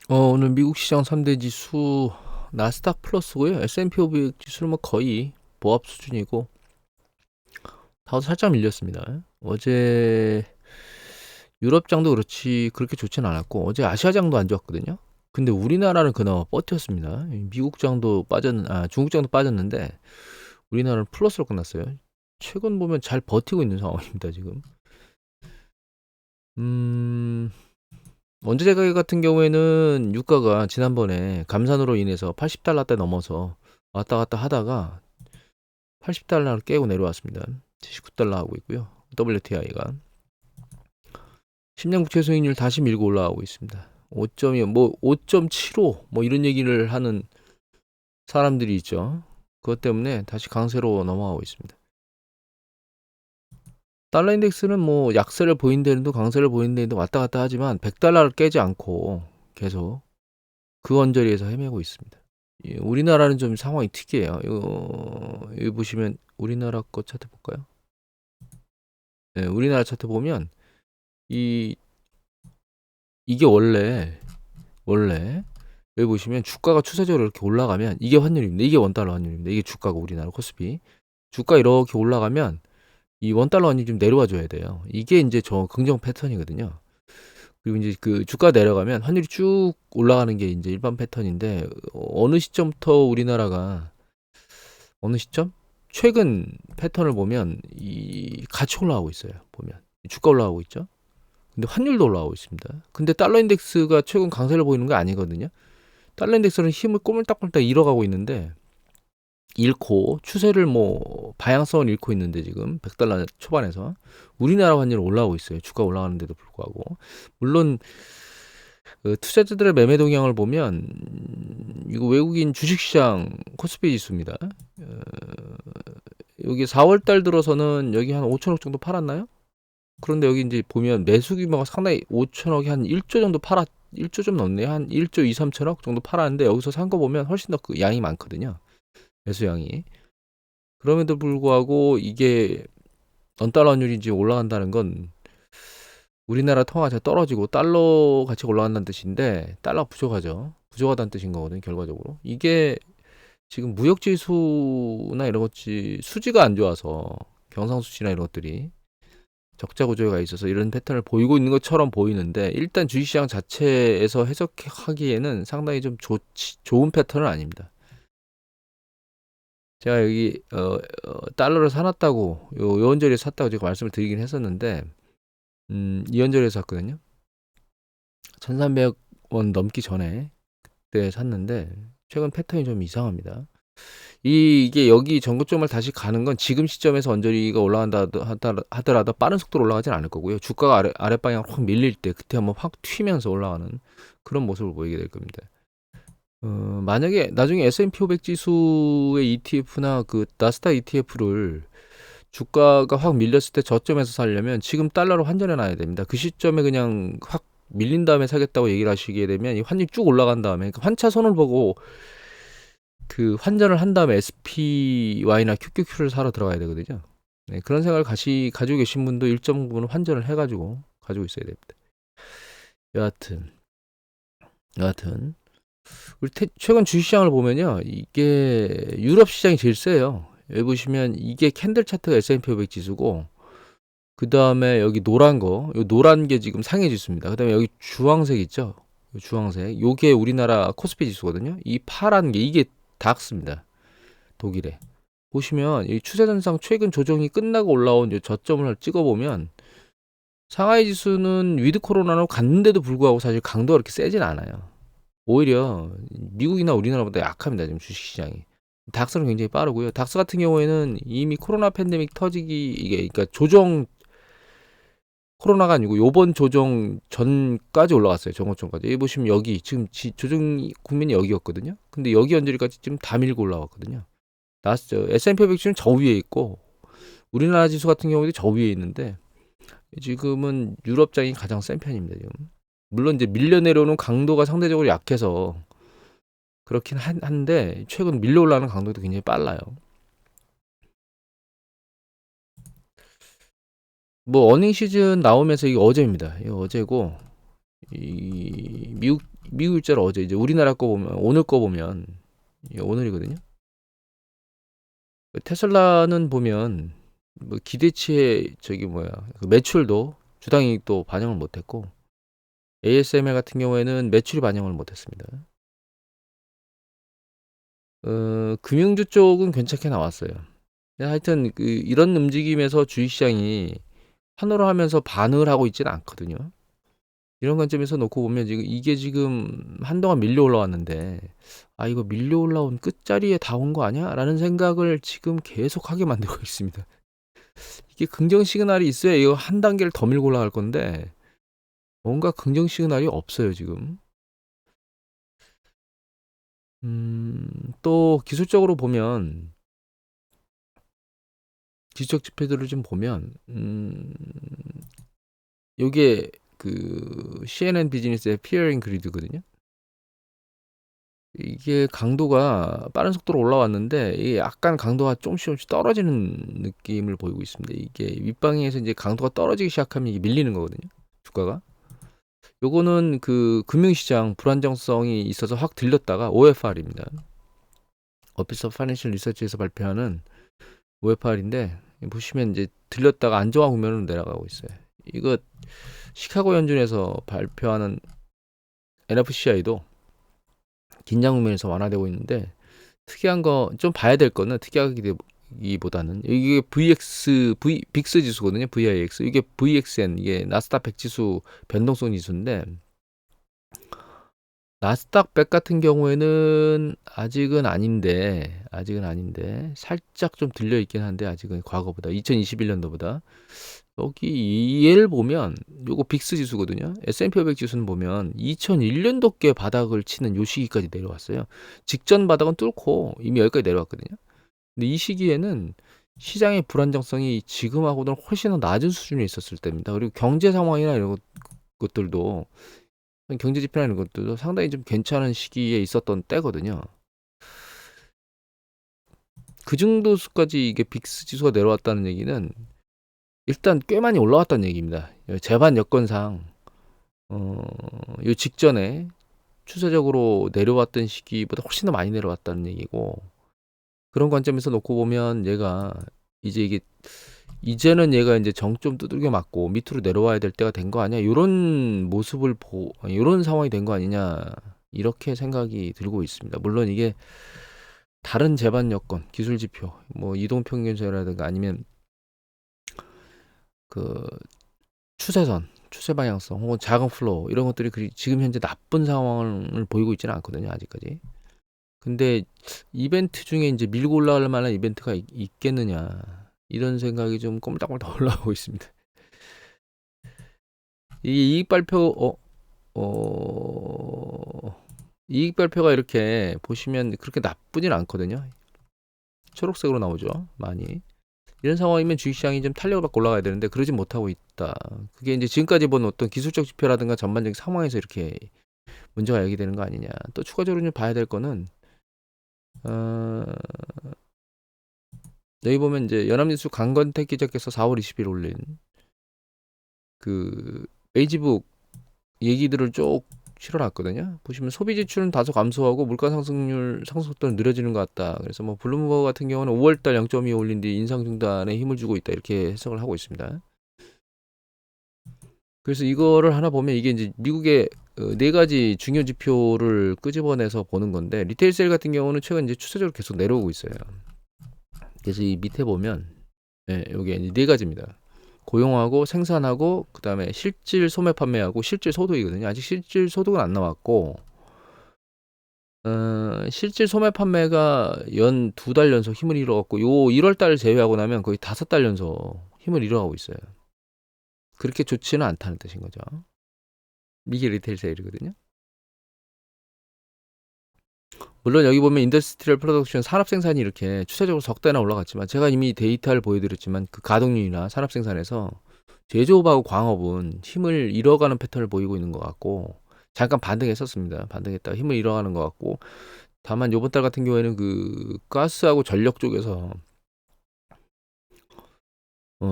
오늘 미국 시장 3대 지수 나스닥 플러스고요. S&P 500 지수는 뭐 거의 보합 수준이고 다우 살짝 밀렸습니다. 어제 유럽장도 그렇지 그렇게 좋진 않았고 어제 아시아장도 안 좋았거든요. 근데 우리나라는 그나마 버텼습니다. 미국장도 중국장도 빠졌는데 우리나라는 플러스로 끝났어요. 최근 보면 잘 버티고 있는 상황입니다, 지금. 음, 원자재 가격 같은 경우에는 유가가 지난번에 감산으로 인해서 80달러대 넘어서 왔다 갔다 하다가 80달러를 깨고 내려왔습니다. 79달러 하고 있고요. WTI가 10년 국채 수익률 다시 밀고 올라가고 있습니다. 5.2, 뭐 5.75 뭐 이런 얘기를 하는 사람들이 있죠. 그것 때문에 다시 강세로 넘어가고 있습니다. 달러 인덱스는 뭐 약세를 보인 데도 강세를 보인 데도 왔다 갔다 하지만 100달러를 깨지 않고 계속 그 언저리에서 헤매고 있습니다. 우리나라는 좀 상황이 특이해요. 여기 보시면 우리나라 거 차트 볼까요? 네, 우리나라 차트 보면 이 이게 원래 여기 보시면 주가가 추세적으로 이렇게 올라가면 이게 환율입니다. 이게 원달러 환율입니다. 이게 주가가 우리나라 코스피 주가 이렇게 올라가면 이 원달러 환율이 좀 내려와 줘야 돼요. 이게 이제 저 긍정 패턴이거든요. 그리고 이제 그 주가 내려가면 환율이 쭉 올라가는 게 이제 일반 패턴인데 어느 시점부터 우리나라가 어느 시점? 최근 패턴을 보면 이 같이 올라가고 있어요. 보면 주가 올라가고 있죠. 근데 환율도 올라가고 있습니다. 근데 달러 인덱스가 최근 강세를 보이는 게 아니거든요. 달러 인덱스는 힘을 꼬물딱꼬물딱 잃어가고 있는데 잃고 추세를 뭐 방향성을 잃고 있는데 지금 100달러 초반에서 우리나라 환율은 올라오고 있어요. 주가 올라가는데도 불구하고 물론 그 투자자들의 매매 동향을 보면 이거 외국인 주식시장 코스피 지수입니다. 여기 4월 달 들어서는 여기 한 5천억 정도 팔았나요? 그런데 여기 이제 보면 매수 규모가 상당히 5천억이 한 1조 정도 1조 좀 넘네. 한 1조 2, 3천억 정도 팔았는데 여기서 산 거 보면 훨씬 더 그 양이 많거든요. 매수양이. 그럼에도 불구하고 이게 원달러 환율이 이제 올라간다는 건 우리나라 통화 가치가 떨어지고 달러 가치가 올라간다는 뜻인데 달러가 부족하죠. 부족하다는 뜻인 거거든요. 결과적으로. 이게 지금 무역 지수나 이런 것이 수지가 안 좋아서 경상수지나 이런 것들이 적자 구조가 있어서 이런 패턴을 보이고 있는 것처럼 보이는데 일단 주식시장 자체에서 해석하기에는 상당히 좀 좋은 패턴은 아닙니다. 제가 여기 달러를 사놨다고 요 언저리에 샀다고 제가 말씀을 드리긴 했었는데 이 언저리에 샀거든요. 1300원 넘기 전에 그때 샀는데 최근 패턴이 좀 이상합니다. 이게 여기 전고점을 다시 가는 건 지금 시점에서 언저리가 올라간다 하더라도 빠른 속도로 올라가진 않을 거고요. 주가가 아랫방향으로 확 밀릴 때 그때 한번 확 튀면서 올라가는 그런 모습을 보이게 될 겁니다. 만약에 나중에 S&P 500 지수의 ETF나 그 나스닥 ETF를 주가가 확 밀렸을 때 저점에서 사려면 지금 달러로 환전해 놔야 됩니다. 그 시점에 그냥 확 밀린 다음에 사겠다고 얘기를 하시게 되면 이 환율이 쭉 올라간 다음에 그러니까 환차선을 보고 그 환전을 한 다음에 SPY나 QQQ를 사러 들어가야 되거든요. 네, 그런 생각을 가지고 계신 분도 일정 부분 환전을 해가지고 가지고 있어야 됩니다. 여하튼, 여하튼 우리 최근 주식시장을 보면요, 이게 유럽 시장이 제일 세요. 여기 보시면 이게 캔들 차트가 S&P 500 지수고, 그 다음에 여기 노란 거, 요 노란 게 지금 상해 지수입니다. 그 다음에 여기 주황색 있죠? 주황색, 요게 우리나라 코스피 지수거든요. 이 파란 게 이게 닥스입니다. 독일에. 보시면 이 추세선상 최근 조정이 끝나고 올라온 이 저점을 찍어보면 상하이 지수는 위드 코로나로 갔는데도 불구하고 사실 강도가 그렇게 세진 않아요. 오히려 미국이나 우리나라보다 약합니다. 지금 주식시장이. 닥스는 굉장히 빠르고요. 닥스 같은 경우에는 이미 코로나 팬데믹 터지기 이게 그러니까 조정 코로나가 아니고 요번 조정 전까지 올라갔어요. 정오점까지. 여기 보시면 여기 지금 조정 국면이 여기였거든요. 근데 여기 언저리까지 지금 다 밀고 올라왔거든요. S&P 500지수는 저 위에 있고 우리나라 지수 같은 경우도 저 위에 있는데 지금은 유럽장이 가장 센 편입니다. 지금. 물론 이제 밀려 내려오는 강도가 상대적으로 약해서 그렇긴 한데 최근 밀려 올라오는 강도도 굉장히 빨라요. 뭐 어닝 시즌 나오면서 이게 어제입니다. 이거 어제고 이 미국 미국 일자로 어제 이제 우리나라 거 보면 오늘 거 보면 이게 오늘이거든요. 테슬라는 보면 뭐 기대치에 저기 뭐야 그 매출도 주당이익도 반영을 못했고 ASML 같은 경우에는 매출이 반영을 못했습니다. 금융주 쪽은 괜찮게 나왔어요. 근데 하여튼 이런 움직임에서 주식시장이 환호를 하면서 반응을 하고 있지는 않거든요. 이런 관점에서 놓고 보면 지금 이게 지금 한동안 밀려 올라왔는데 아 이거 밀려 올라온 끝자리에 다 온 거 아니야? 라는 생각을 지금 계속하게 만들고 있습니다. 이게 긍정 시그널이 있어야 이거 한 단계를 더 밀고 올라갈 건데 뭔가 긍정 시그널이 없어요 지금. 또 기술적으로 보면 기술적 지표들을 좀 보면 요게 그 CNN 비즈니스의 피어링 그리드거든요. 이게 강도가 빠른 속도로 올라왔는데 이게 약간 강도가 조금씩 떨어지는 느낌을 보이고 있습니다. 이게 윗방향에서 이제 강도가 떨어지기 시작하면 이게 밀리는 거거든요. 주가가. 요거는 그 금융시장 불안정성이 있어서 확 들렸다가 OFR입니다. 오피스 오브 파이낸셜 리서치에서 발표하는 OFR인데 보시면 이제 들렸다가 안정화 국면으로 내려가고 있어요. 이거 시카고 연준에서 발표하는 NFCI도 긴장 국면에서 완화되고 있는데 특이한 거 좀 봐야 될 거는 특이하기보다는 이게 빅스 지수거든요. VIX 이게 VXN 이게 나스닥 100 지수 변동성 지수인데 나스닥 100 같은 경우에는 아직은 아닌데 살짝 좀 들려 있긴 한데 아직은 과거보다 2021년도보다 여기 얘를 보면 요거 빅스 지수거든요. S&P 500 지수는 보면 2001년도께 바닥을 치는 요 시기까지 내려왔어요. 직전 바닥은 뚫고 이미 여기까지 내려왔거든요. 근데 이 시기에는 시장의 불안정성이 지금하고는 훨씬 더 낮은 수준에 있었을 때입니다. 그리고 경제 상황이나 이런 것들도 경제 지표나 이런 것들도 상당히 좀 괜찮은 시기에 있었던 때거든요. 그 정도 수까지 이게 빅스 지수가 내려왔다는 얘기는 일단 꽤 많이 올라왔다는 얘기입니다. 재반 여건상 요 직전에 추세적으로 내려왔던 시기보다 훨씬 더 많이 내려왔다는 얘기고 그런 관점에서 놓고 보면 얘가 이제는 얘가 이제 정점 두들겨 맞고 밑으로 내려와야 될 때가 된 거 아니야? 요런 모습을 요런 상황이 된 거 아니냐? 이렇게 생각이 들고 있습니다. 물론 이게 다른 재반 여건, 기술 지표, 뭐 이동 평균선이라든가 아니면 그 추세선, 추세 방향성 혹은 자금 플로우 이런 것들이 지금 현재 나쁜 상황을 보이고 있지는 않거든요. 아직까지. 근데 이벤트 중에 이제 밀고 올라갈 만한 이벤트가 있겠느냐 이런 생각이 좀 꼬물딱꼬물딱 올라오고 있습니다. 이 이익 발표 이익 발표가 이렇게 보시면 그렇게 나쁘진 않거든요. 초록색으로 나오죠. 많이. 이런 상황이면 주식시장이 좀 탄력을 받고 올라가야 되는데 그러진 못하고 있다. 그게 이제 지금까지 본 어떤 기술적 지표라든가 전반적인 상황에서 이렇게 문제가 야기되는 거 아니냐. 또 추가적으로 좀 봐야 될 거는 여기 보면 이제 연합뉴스 강건택 기자께서 4월 20일 올린 그 베이지북 얘기들을 쭉 실어놨거든요. 보시면 소비 지출은 다소 감소하고 물가 상승률 상승속도는 느려지는 것 같다. 그래서 뭐 블룸버그 같은 경우는 5월달 0.2 올린 뒤 인상 중단에 힘을 주고 있다 이렇게 해석을 하고 있습니다. 그래서 이거를 하나 보면 이게 이제 미국의 네 가지 중요 지표를 끄집어내서 보는 건데 리테일 세일 같은 경우는 최근 이제 추세적으로 계속 내려오고 있어요. 그래서 이 밑에 보면 이게 이제 네 가지입니다. 고용하고 생산하고 그다음에 실질 소매 판매하고 실질 소득이거든요. 아직 실질 소득은 안 나왔고 실질 소매 판매가 연 2달 연속 힘을 잃어갖고 요 1월 달 제외하고 나면 거의 5달 연속 힘을 잃어가고 있어요. 그렇게 좋지는 않다는 뜻인 거죠. 이게 리테일 세일이거든요. 물론 여기 보면 인더스트리얼 프로덕션 산업 생산이 이렇게 추세적으로 적대나 올라갔지만 제가 이미 데이터를 보여드렸지만 그 가동률이나 산업 생산에서 제조업하고 광업은 힘을 잃어가는 패턴을 보이고 있는 것 같고 잠깐 반등했었습니다. 반등했다가 힘을 잃어가는 것 같고 다만 요번 달 같은 경우에는 그 가스하고 전력 쪽에서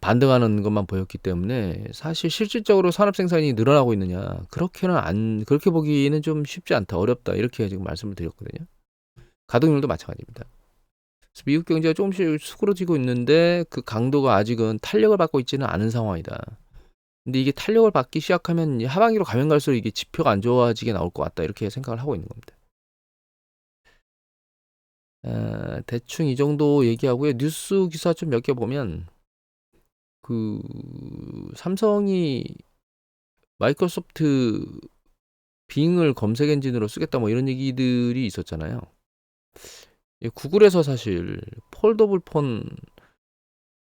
반등하는 것만 보였기 때문에 사실 실질적으로 산업 생산이 늘어나고 있느냐 그렇게 보기는 좀 쉽지 않다. 어렵다. 이렇게 지금 말씀을 드렸거든요. 가동률도 마찬가지입니다. 그래서 미국 경제가 조금씩 수그러지고 있는데 그 강도가 아직은 탄력을 받고 있지는 않은 상황이다. 근데 이게 탄력을 받기 시작하면 하반기로 가면 갈수록 이게 지표가 안 좋아지게 나올 것 같다. 이렇게 생각을 하고 있는 겁니다. 대충 이 정도 얘기하고요. 뉴스 기사 좀 몇 개 보면 그 삼성이 마이크로소프트 빙을 검색 엔진으로 쓰겠다 뭐 이런 얘기들이 있었잖아요. 구글에서 사실 폴더블 폰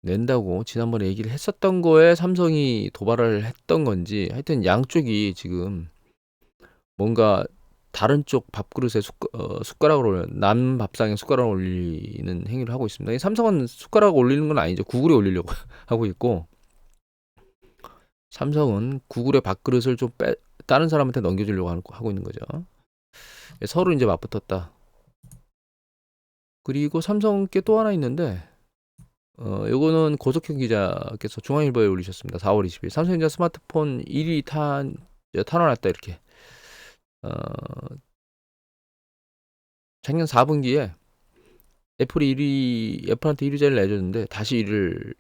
낸다고 지난번에 얘기를 했었던 거에 삼성이 도발을 했던 건지 하여튼 양쪽이 지금 뭔가 다른 쪽 밥그릇에 숟가락을 남 밥상에 숟가락을 올리는 행위를 하고 있습니다. 삼성은 숟가락 올리는 건 아니죠. 구글에 올리려고 하고 있고 삼성은 구글의 밥그릇을 좀 다른 사람한테 넘겨주려고 하고 있는 거죠. 서로 이제 맞붙었다. 그리고 삼성께 또 하나 있는데 요거는 고석현 기자께서 중앙일보에 올리셨습니다. 4월 20일 삼성전자 스마트폰 1위 탄원했다 이렇게. 작년 4분기에 애플한테 1위자를 내줬는데 다시 1위를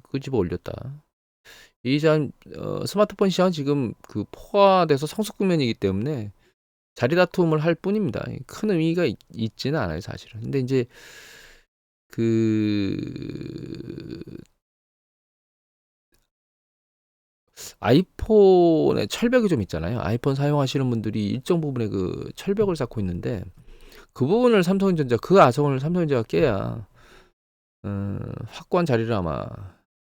끄집어 올렸다. 이 시장 스마트폰 시장은 지금 그 포화돼서 성숙 국면이기 때문에 자리 다툼을 할 뿐입니다. 큰 의미가 있지는 않아요, 사실은. 근데 이제 그 아이폰에 철벽이 좀 있잖아요. 아이폰 사용하시는 분들이 일정 부분에 그 철벽을 쌓고 있는데 그 부분을 그 아성을 삼성전자가 깨야 확고한 자리를 아마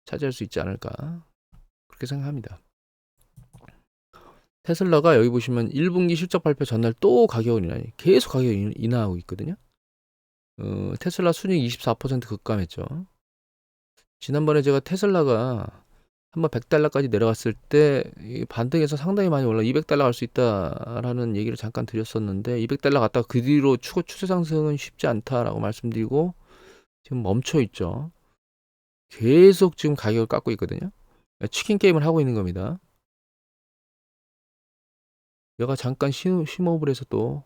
차지할 수 있지 않을까 그렇게 생각합니다. 테슬라가 여기 보시면 1분기 실적 발표 전날 또 계속 가격을 인하하고 있거든요. 테슬라 순이익 24% 급감했죠. 지난번에 제가 테슬라가 한번 $100까지 내려갔을 때 반등해서 상당히 많이 올라 $200 갈 수 있다라는 얘기를 잠깐 드렸었는데 $200 갔다가 그 뒤로 추세 상승은 쉽지 않다라고 말씀드리고 지금 멈춰 있죠. 계속 지금 가격을 깎고 있거든요. 치킨 게임을 하고 있는 겁니다. 얘가 잠깐 심호흡을 해서 또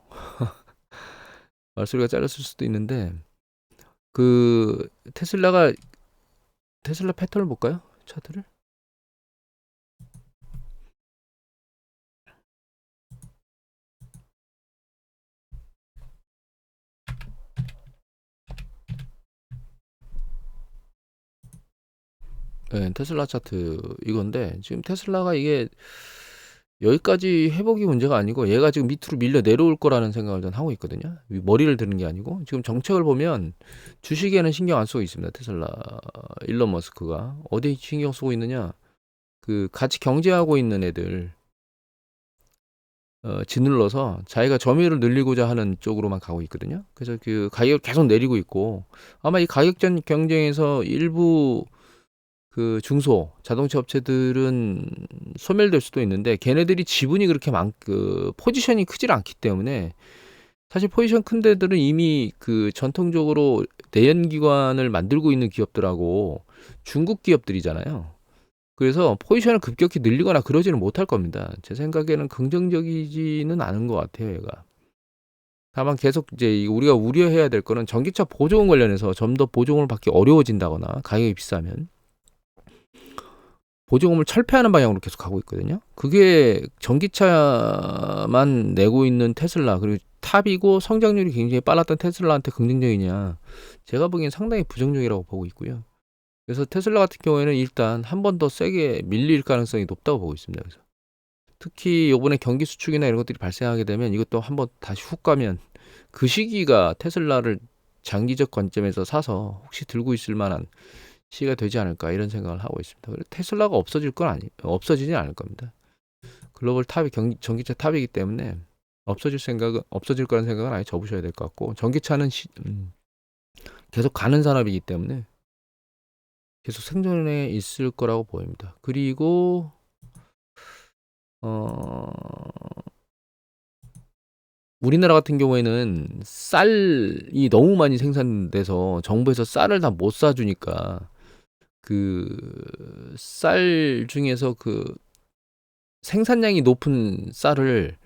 말소리가 잘렸을 수도 있는데 그 테슬라 패턴을 볼까요? 차트를. 네, 테슬라 차트 이건데 지금 테슬라가 이게 여기까지 회복이 문제가 아니고 얘가 지금 밑으로 밀려 내려올 거라는 생각을 전 하고 있거든요. 머리를 드는 게 아니고 지금 정책을 보면 주식에는 신경 안 쓰고 있습니다. 테슬라 일론 머스크가 어디 신경 쓰고 있느냐? 그 같이 경쟁하고 있는 애들 짓눌러서 자기가 점유율을 늘리고자 하는 쪽으로만 가고 있거든요. 그래서 그 가격을 계속 내리고 있고 아마 이 가격 경쟁에서 일부 그 중소 자동차 업체들은 소멸될 수도 있는데 걔네들이 지분이 그렇게 포지션이 크질 않기 때문에 사실 포지션 큰 데들은 이미 그 전통적으로 내연기관을 만들고 있는 기업들하고 중국 기업들이잖아요. 그래서 포지션을 급격히 늘리거나 그러지는 못할 겁니다. 제 생각에는 긍정적이지는 않은 것 같아요, 얘가. 다만 계속 이제 우리가 우려해야 될 거는 전기차 보조금 관련해서 좀 더 보조금을 받기 어려워진다거나 가격이 비싸면 보조금을 철폐하는 방향으로 계속 가고 있거든요. 그게 전기차만 내고 있는 테슬라 그리고 탑이고 성장률이 굉장히 빨랐던 테슬라한테 긍정적이냐? 제가 보기엔 상당히 부정적이라고 보고 있고요. 그래서 테슬라 같은 경우에는 일단 한 번 더 세게 밀릴 가능성이 높다고 보고 있습니다. 그래서 특히 이번에 경기 수축이나 이런 것들이 발생하게 되면 이것도 한번 다시 훅 가면 그 시기가 테슬라를 장기적 관점에서 사서 혹시 들고 있을 만한 시기가 되지 않을까 이런 생각을 하고 있습니다. 테슬라가 없어지진 않을 겁니다. 글로벌 탑이 전기차 탑이기 때문에 없어질 거라는 생각은 아예 접으셔야 될 것 같고 전기차는 계속 가는 산업이기 때문에 계속 생존해 있을 거라고 보입니다. 그리고 우리나라 같은 경우에는 쌀이 너무 많이 생산돼서 정부에서 쌀을 다 못 사주니까 그 쌀 중에서 그 생산량이 높은 쌀을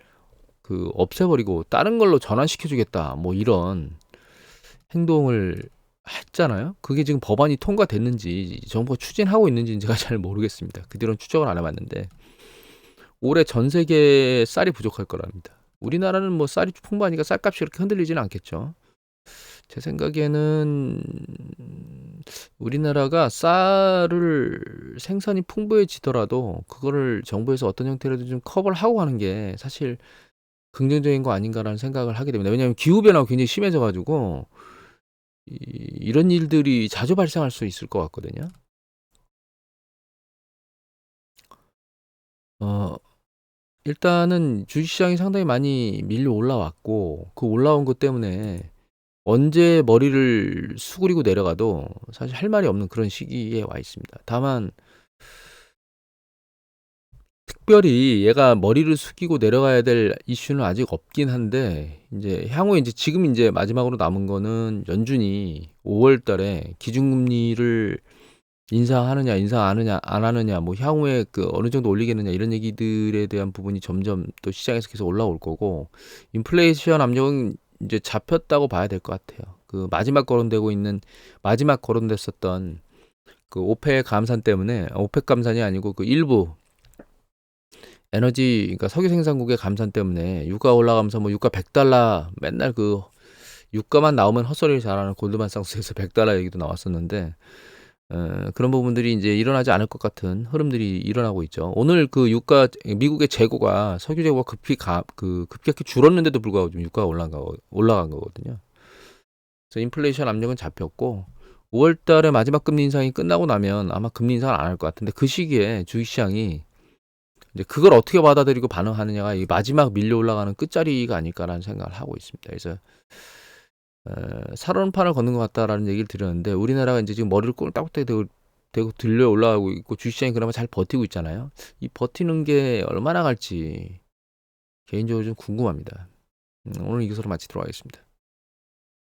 그 없애버리고 다른 걸로 전환시켜 주겠다. 뭐 이런 행동을 했잖아요. 그게 지금 법안이 통과됐는지 정부가 추진하고 있는지는 제가 잘 모르겠습니다. 그 뒤로는 추적을 안 해봤는데 올해 전 세계에 쌀이 부족할 거랍니다. 우리나라는 뭐 쌀이 풍부하니까 쌀값이 그렇게 흔들리지는 않겠죠. 제 생각에는 우리나라가 쌀을 생산이 풍부해지더라도 그거를 정부에서 어떤 형태로든 좀 커버를 하고 가는 게 사실 긍정적인 거 아닌가라는 생각을 하게 됩니다. 왜냐하면 기후변화가 굉장히 심해져가지고 이런 일들이 자주 발생할 수 있을 것 같거든요. 일단은 주식시장이 상당히 많이 밀려 올라왔고 그 올라온 것 때문에 언제 머리를 수그리고 내려가도 사실 할 말이 없는 그런 시기에 와 있습니다. 다만 특별히 얘가 머리를 숙이고 내려가야 될 이슈는 아직 없긴 한데 이제 향후에 이제 지금 이제 마지막으로 남은 거는 연준이 5월 달에 기준금리를 인상하느냐 인상 안 하느냐 뭐 향후에 그 어느 정도 올리겠느냐 이런 얘기들에 대한 부분이 점점 또 시장에서 계속 올라올 거고 인플레이션 압력은 이제 잡혔다고 봐야 될 것 같아요. 그 마지막 거론됐었던 그 오펙 감산 때문에 오펙 감산이 아니고 그 일부 에너지 그러니까 석유 생산국의 감산 때문에 유가 올라가면서 뭐 유가 100달러 맨날 그 유가만 나오면 헛소리를 잘하는 골드만삭스에서 100달러 얘기도 나왔었는데 그런 부분들이 이제 일어나지 않을 것 같은 흐름들이 일어나고 있죠. 오늘 그 유가 미국의 재고가 석유 재고가 급격히 줄었는데도 불구하고 좀 유가가 올라간 거거든요. 그래서 인플레이션 압력은 잡혔고 5월 달에 마지막 금리 인상이 끝나고 나면 아마 금리 인상을 안 할 것 같은데 그 시기에 주식시장이 이제 그걸 어떻게 받아들이고 반응하느냐가 이 마지막 밀려 올라가는 끝자리가 아닐까라는 생각을 하고 있습니다. 그래서 살얼음판을 걷는 것 같다라는 얘기를 드렸는데 우리나라가 이제 지금 머리를 꼴딱꼴딱 대고 들려 올라가고 있고 주식시장이 그나마 잘 버티고 있잖아요. 이 버티는 게 얼마나 갈지 개인적으로 좀 궁금합니다. 오늘 이것으로 마치도록 하겠습니다.